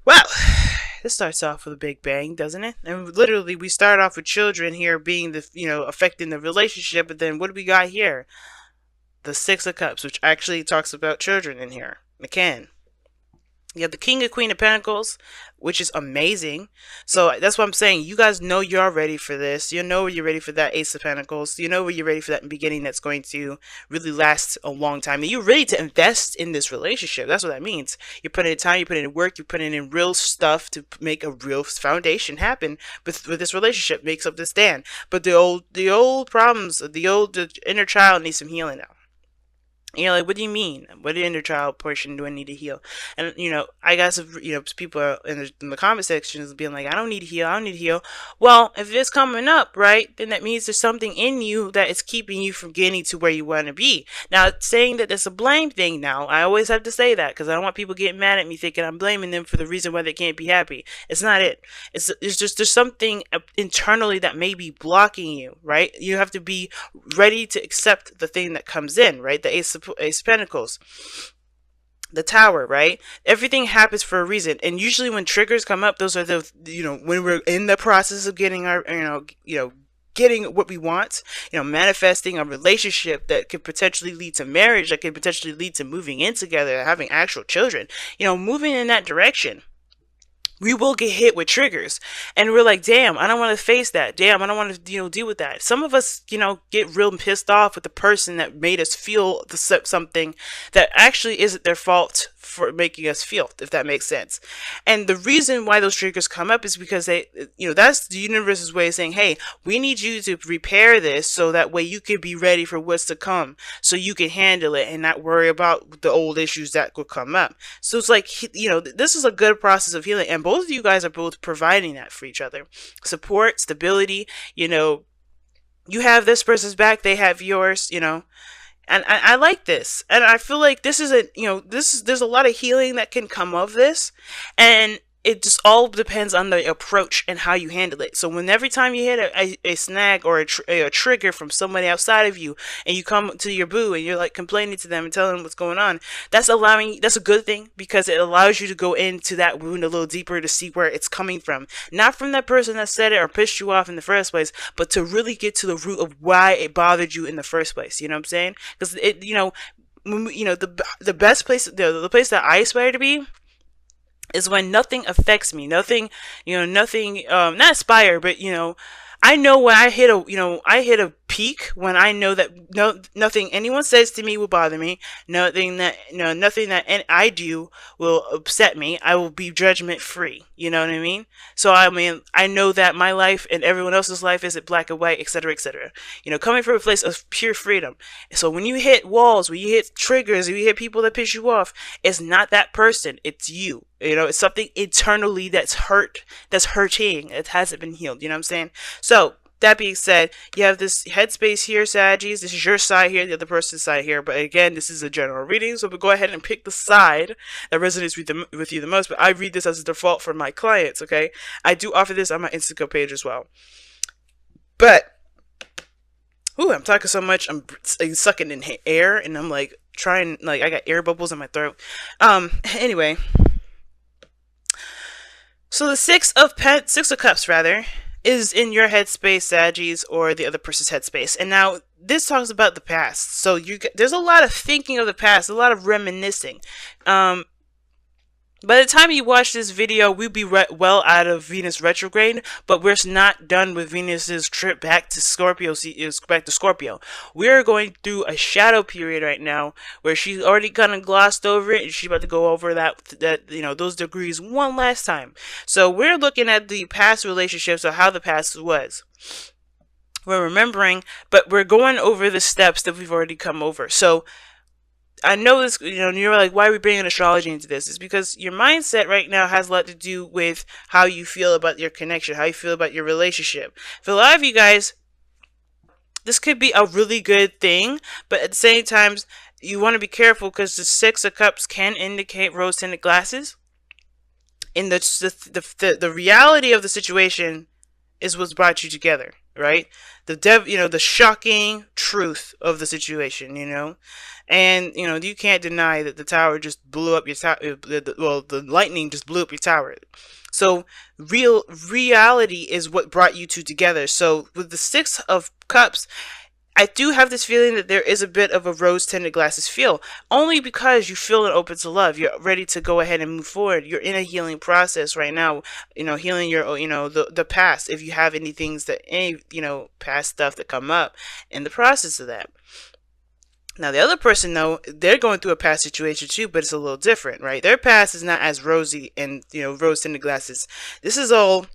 Well, this starts off with a big bang, doesn't it? And literally, we start off with children here being the, affecting the relationship, but then what do we got here? The Six of Cups, which actually talks about children in here. McCann. You have the King and Queen of Pentacles, which is amazing. So that's what I'm saying. You guys know you're ready for this. You know you're ready for that Ace of Pentacles. You know you're ready for that beginning that's going to really last a long time. And you're ready to invest in this relationship. That's what that means. You're putting in time, you're putting in work, you're putting in real stuff to make a real foundation happen with this relationship. Makes up the stand. But the old problems, the inner child needs some healing now. And you're like, what do you mean? What inner child portion do I need to heal? And I got some, people in the comment sections being like, I don't need to heal. I don't need to heal. Well, if it's coming up, right, then that means there's something in you that is keeping you from getting to where you want to be. Now, saying that it's a blame thing now, I always have to say that because I don't want people getting mad at me thinking I'm blaming them for the reason why they can't be happy. It's not it. It's just there's something internally that may be blocking you, right? You have to be ready to accept the thing that comes in, right? The Ace of Pentacles, the Tower, right? Everything happens for a reason, and usually when triggers come up, those are the when we're in the process of getting our getting what we want, manifesting a relationship that could potentially lead to marriage, that could potentially lead to moving in together, having actual children, moving in that direction. We will get hit with triggers, and we're like, damn, I don't want to face that. Damn, I don't want to deal with that. Some of us get real pissed off with the person that made us feel something that actually isn't their fault for making us feel, if that makes sense. And the reason why those triggers come up is because that's the universe's way of saying, hey, we need you to repair this so that way you can be ready for what's to come, so you can handle it and not worry about the old issues that could come up. So it's like, this is a good process of healing, and both of you guys are both providing that for each other. Support, stability, you have this person's back, they have yours, and I like this, and I feel like this is there's a lot of healing that can come of this, and it just all depends on the approach and how you handle it. So when every time you hit a snag or a trigger from somebody outside of you, and you come to your boo and you're like complaining to them and telling them what's going on, that's a good thing, because it allows you to go into that wound a little deeper to see where it's coming from. Not from that person that said it or pissed you off in the first place, but to really get to the root of why it bothered you in the first place. You know what I'm saying? Because the best place, the place that I aspire to be, is when nothing affects me, nothing, not aspire, but I know when I hit a peak when I know that nothing anyone says to me will bother me, nothing that nothing that I do will upset me. I will be judgment free. You know what I mean? So I mean, I know that my life and everyone else's life isn't black and white, etc., etc. Coming from a place of pure freedom. So when you hit walls, when you hit triggers, when you hit people that piss you off, it's not that person, it's you. It's something internally that's hurting. It hasn't been healed. You know what I'm saying? So, that being said, you have this headspace here, Saggies. This is your side here, the other person's side here. But again, this is a general reading, so we'll go ahead and pick the side that resonates with you the most. But I read this as a default for my clients, okay? I do offer this on my Instagram page as well. But, I'm talking so much, I'm sucking in air, and I'm like trying, I got air bubbles in my throat. Anyway. So the Six of Cups, rather, is in your headspace, Saggies, or the other person's headspace. And now this talks about the past. So there's a lot of thinking of the past, a lot of reminiscing. By the time you watch this video, we'll be well out of Venus retrograde, but we're not done with Venus's trip back to Scorpio. We're going through a shadow period right now where she's already kind of glossed over it, and she's about to go over those degrees one last time. So we're looking at the past relationships, or how the past was. We're remembering, but we're going over the steps that we've already come over. So I know this, you're like, why are we bringing astrology into this? It's because your mindset right now has a lot to do with how you feel about your connection, how you feel about your relationship. For a lot of you guys, this could be a really good thing, but at the same time, you want to be careful, because the Six of Cups can indicate rose-tinted glasses. And the reality of the situation is what's brought you together. right? The shocking truth of the situation, and you can't deny that the tower just blew up your tower. Well, the lightning just blew up your tower. So reality is what brought you two together. So with the Six of Cups, I do have this feeling that there is a bit of a rose-tinted glasses feel, only because you feel open to love. You're ready to go ahead and move forward. You're in a healing process right now, healing your, the past. If you have any things that, past stuff that come up in the process of that. Now, the other person, though, they're going through a past situation too, but it's a little different, right? Their past is not as rosy and, rose-tinted glasses. This is all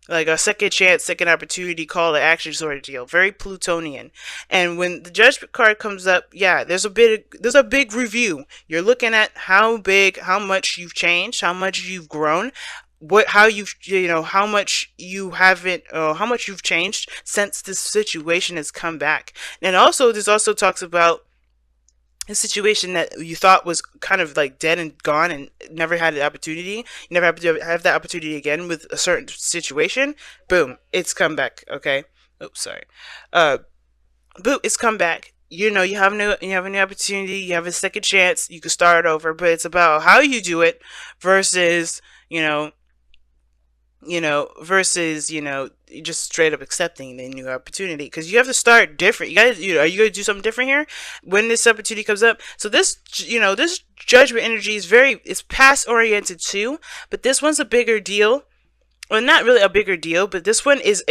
like a second chance, second opportunity, call to action sort of deal. Very Plutonian. And when the Judgment card comes up, yeah, there's a big review. You're looking at how much you've changed, how much you've grown, how much you've changed since this situation has come back. And also, this also talks about a situation that you thought was kind of like dead and gone and never had the opportunity. You never have that opportunity again with a certain situation. Boom, it's come back. Okay. Oops, sorry. Boom, it's come back. You have a new opportunity. You have a second chance. You can start over, but it's about how you do it versus just straight up accepting the new opportunity, because you have to start different. Are you going to do something different here when this opportunity comes up? So this Judgment energy is past oriented too, but this one's a bigger deal. Well, not really a bigger deal, but this one is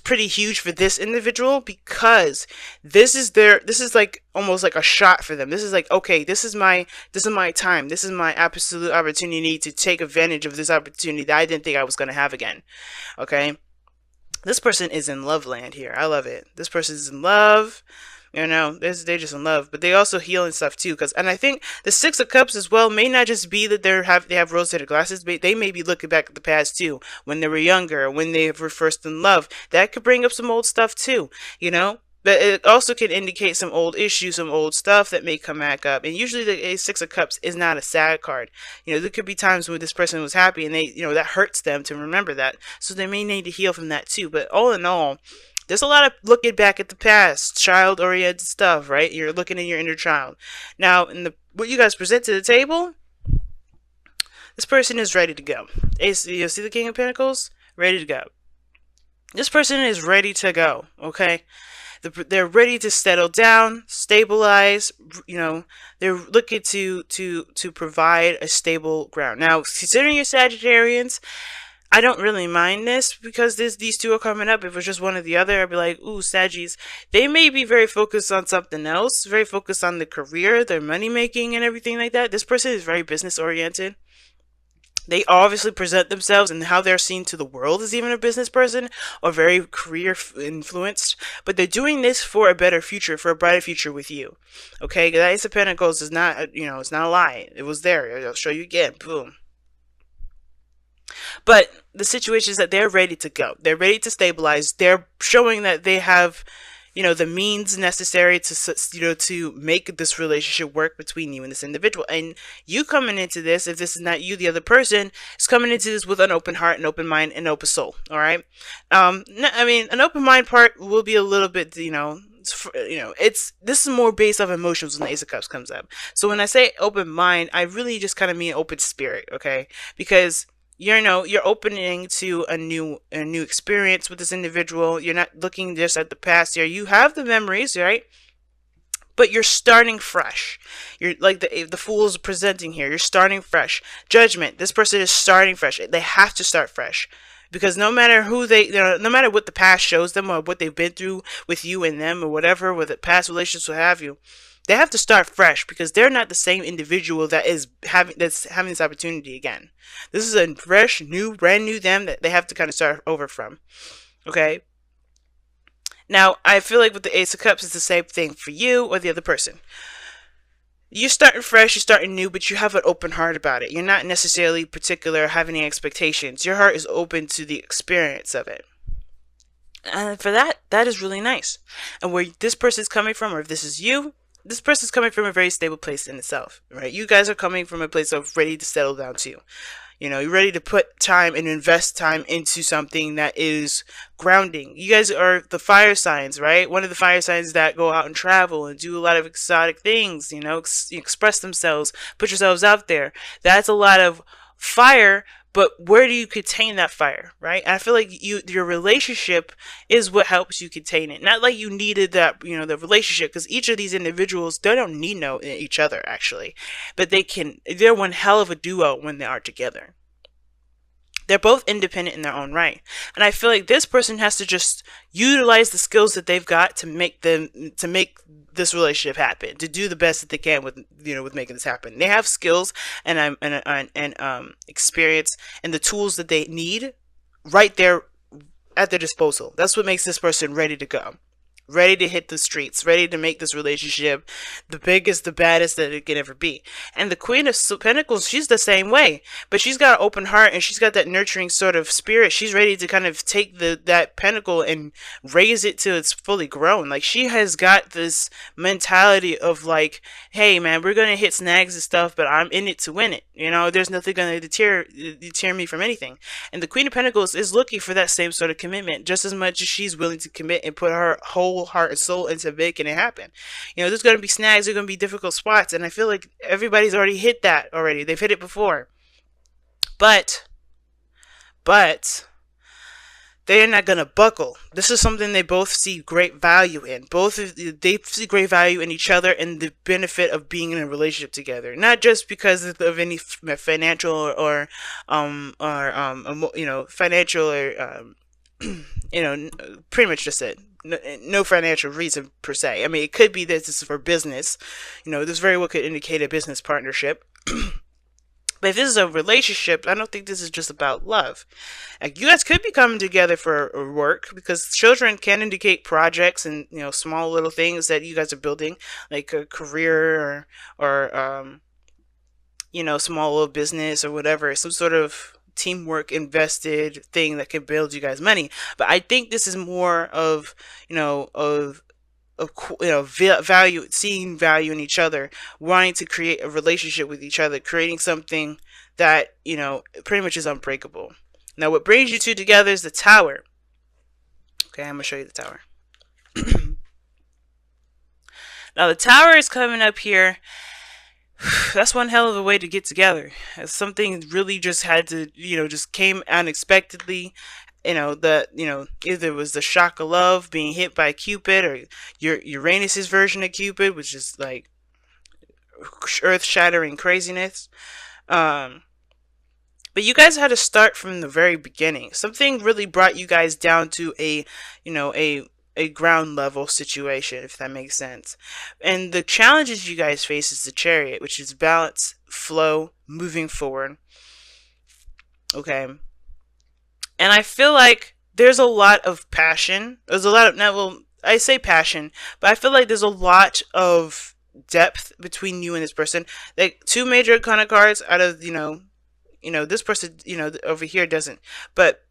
pretty huge for this individual, because this is like almost like a shot for them. This is like, okay, this is my time. This is my absolute opportunity to take advantage of this opportunity that I didn't think I was going to have again. Okay? This person is in love land here. I love it. This person is in love. They're just in love, but they also heal and stuff too. And I think the Six of Cups as well may not just be that they have rose-tinted glasses, but they may be looking back at the past too, when they were younger, when they were first in love. That could bring up some old stuff too, But it also can indicate some old issues, some old stuff that may come back up. And usually the Six of Cups is not a sad card. There could be times when this person was happy and they, that hurts them to remember that. So they may need to heal from that too. But all in all, there's a lot of looking back at the past, child-oriented stuff, right? You're looking in your inner child. Now, what you guys present to the table, this person is ready to go. You see the King of Pentacles? Ready to go. This person is ready to go, okay? They're ready to settle down, stabilize, they're looking to provide a stable ground. Now, considering you're Sagittarians, I don't really mind this, because these two are coming up. If it was just one or the other, I'd be like, ooh, Saggies. They may be very focused on something else, very focused on the career, their money making and everything like that. This person is very business oriented. They obviously present themselves, and how they're seen to the world as even a business person, or very career influenced. But they're doing this for a better future, for a brighter future with you. Okay, the Ace of Pentacles is not, it's not a lie. It was there. I'll show you again. Boom. But the situation is that they're ready to go. They're ready to stabilize. They're showing that they have, the means necessary to, to make this relationship work between you and this individual. And you coming into this, if this is not you, the other person is coming into this with an open heart, an open mind, and an open soul. All right. An open mind part will be a little bit, this is more based off emotions when the Ace of Cups comes up. So when I say open mind, I really just kind of mean open spirit. Okay. Because you're opening to a new experience with this individual. You're not looking just at the past here. You have the memories, right? But you're starting fresh. You're like the Fool is presenting here. You're starting fresh. Judgment. This person is starting fresh. They have to start fresh, because no matter no matter what the past shows them, or what they've been through with you and them, or whatever, with the past relationships, what have you, they have to start fresh, because they're not the same individual that's having this opportunity again. This is a fresh, brand new them that they have to kind of start over from. Okay. Now, I feel like with the Ace of Cups, it's the same thing for you or the other person. You're starting fresh, you're starting new, but you have an open heart about it. You're not necessarily particular, have any expectations. Your heart is open to the experience of it. And for that is really nice. And where this person's coming from, or if this is you, this person's coming from a very stable place in itself, right? You guys are coming from a place of ready to settle down too. You're ready to put time and invest time into something that is grounding. You guys are the fire signs, right? One of the fire signs that go out and travel and do a lot of exotic things, express themselves, put yourselves out there. That's a lot of fire, but where do you contain that fire, right? And I feel like your relationship is what helps you contain it. Not like you needed that, the relationship, because each of these individuals, they don't need each other actually, but they're one hell of a duo when they are together. They're both independent in their own right. And I feel like this person has to just utilize the skills that they've got to make this relationship happen, to do the best that they can with making this happen. They have skills and experience and the tools that they need right there at their disposal. That's what makes this person ready to go. Ready to hit the streets, ready to make this relationship the biggest, the baddest that it can ever be. And the Queen of Pentacles, she's the same way, but she's got an open heart and she's got that nurturing sort of spirit. She's ready to kind of take that pentacle and raise it till it's fully grown. Like, she has got this mentality of like, hey man, we're gonna hit snags and stuff, but I'm in it to win it. There's nothing gonna deter me from anything. And the Queen of Pentacles is looking for that same sort of commitment, just as much as she's willing to commit and put her whole heart and soul into making it happen. There's going to be snags, there's going to be difficult spots, and I feel like everybody's already hit that already. They've hit it before. But they're not going to buckle. This is something they both see great value in. They see great value in each other and the benefit of being in a relationship together. Not just because of any financial or financial or pretty much just it. No financial reason per se. I mean, it could be that this is for business. This very well could indicate a business partnership. But if this is a relationship, I don't think this is just about love. Like, you guys could be coming together for work, because children can indicate projects and small little things that you guys are building, like a career or small little business or whatever, some sort of teamwork invested thing that can build you guys money. But I think this is more of value, seeing value in each other, wanting to create a relationship with each other, creating something that pretty much is unbreakable. Now, what brings you two together is the Tower. Okay, I'm gonna show you the Tower. Now the Tower is coming up here. That's one hell of a way to get together. Something really just had to, just came unexpectedly. Either it was the shock of love, being hit by Cupid, or your Uranus's version of Cupid, which is like earth-shattering craziness. But you guys had to start from the very beginning. Something really brought you guys down to a ground level situation, if that makes sense. And the challenges you guys face is the Chariot, which is balance, flow, moving forward. Okay. And I feel like there's a lot of passion. There's a lot of, I say passion, but I feel like there's a lot of depth between you and this person. Like, two major kind of cards out of, this person, over here doesn't. But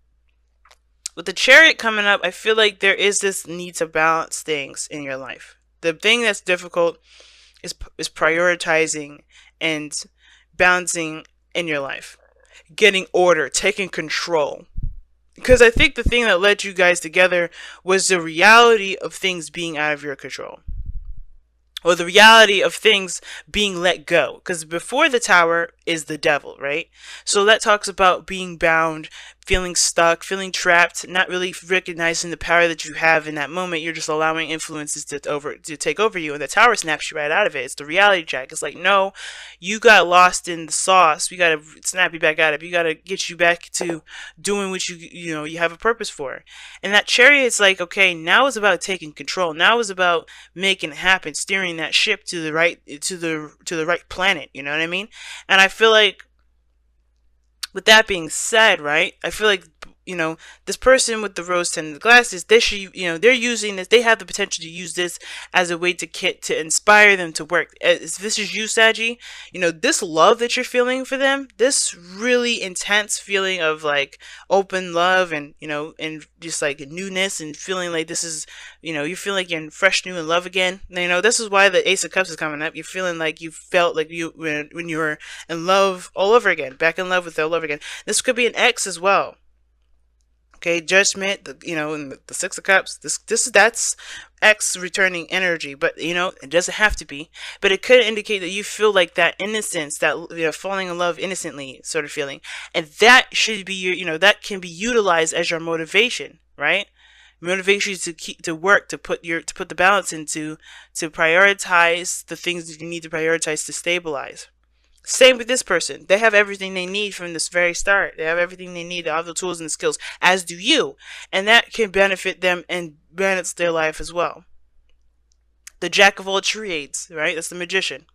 with the Chariot coming up, I feel like there is this need to balance things in your life. The thing that's difficult is prioritizing and balancing in your life. Getting order, taking control. Because I think the thing that led you guys together was the reality of things being out of your control. Or the reality of things being let go. Because before the Tower is the Devil, right? So that talks about being bound, feeling stuck, feeling trapped, not really recognizing the power that you have in that moment. You're just allowing influences to take over you, and the Tower snaps you right out of it. It's the reality check. It's like, no, you got lost in the sauce. We gotta snap you back out of it. You gotta get you back to doing what you have a purpose for. And that Chariot's like, okay, now it's about taking control. Now it's about making it happen, steering that ship to the right right planet. You know what I mean? And I feel like, with that being said, right, I feel like this person with the rose tinted glasses, they should, they're using this. They have the potential to use this as a way to inspire them to work. If this is you, Saggy, this love that you're feeling for them, this really intense feeling of like open love, and just like newness, and feeling like this is, you feel like you're fresh, new in love again. This is why the Ace of Cups is coming up. You're feeling like you felt like when you were in love all over again, back in love with all over again. This could be an ex as well. Okay, Judgment, and the Six of Cups. That's X returning energy, but it doesn't have to be. But it could indicate that you feel like that innocence, that falling in love innocently sort of feeling, and that should be your, that can be utilized as your motivation, right? Motivation to work, to put the balance into, to prioritize the things that you need to prioritize to stabilize. Same with this person. They have everything they need from this very start. They have everything they need, all the tools and the skills, as do you. And that can benefit them and balance their life as well. The Jack of all trades, right? That's the Magician.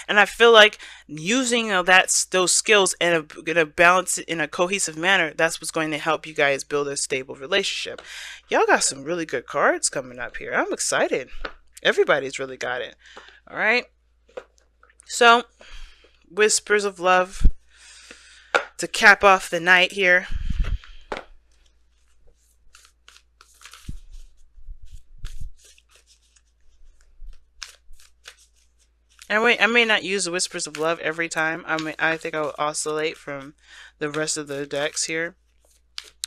And I feel like using those skills in a balance, in a cohesive manner, that's what's going to help you guys build a stable relationship. Y'all got some really good cards coming up here. I'm excited. Everybody's really got it. All right. So, Whispers of Love to cap off the night here. I may not use the Whispers of Love every time. I think I'll oscillate from the rest of the decks here.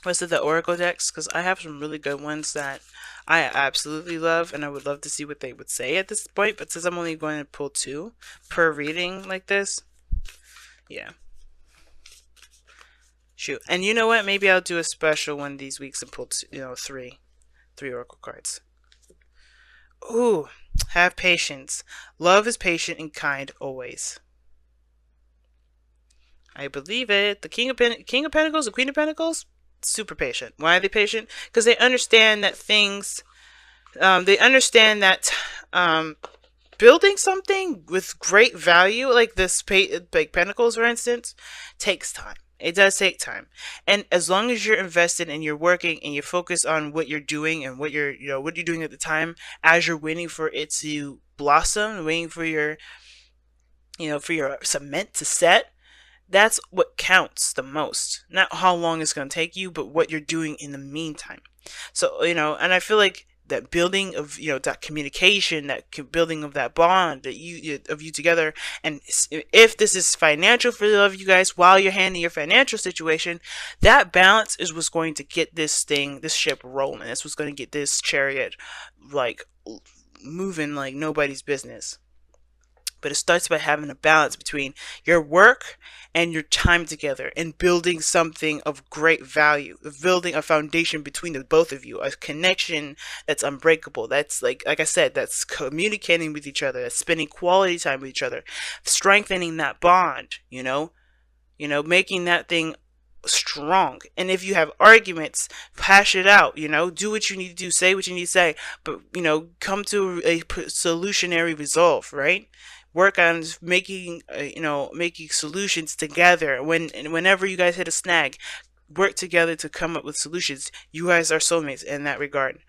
Rest of the Oracle decks, because I have some really good ones that I absolutely love, and I would love to see what they would say at this point. But since I'm only going to pull 2 per reading like this, yeah. Shoot. And you know what? Maybe I'll do a special one of these weeks and pull 3 Oracle cards. Ooh, have patience. Love is patient and kind always. I believe it. The King of Pentacles, the Queen of Pentacles, super patient. Why are they patient? Because they understand that things, building something with great value, like this, like Pentacles, for instance, takes time. It does take time. And as long as you're invested and you're working and you're focused on what you're doing and what you're doing at the time, as you're waiting for it to blossom, waiting for your, for your cement to set, that's what counts the most. Not how long it's going to take you, but what you're doing in the meantime. So, and I feel like that building of, that communication, that building of that bond that you together, and if this is financial for the love of you guys while you're handling your financial situation, that balance is what's going to get this ship rolling. That's what's going to get this chariot like moving like nobody's business. But it starts by having a balance between your work and your time together and building something of great value, building a foundation between the both of you, a connection that's unbreakable. That's like I said, that's communicating with each other, that's spending quality time with each other, strengthening that bond, making that thing strong. And if you have arguments, hash it out, do what you need to do, say what you need to say, but come to a solutionary resolve, right? Work on making solutions together. Whenever you guys hit a snag, work together to come up with solutions. You guys are soulmates in that regard.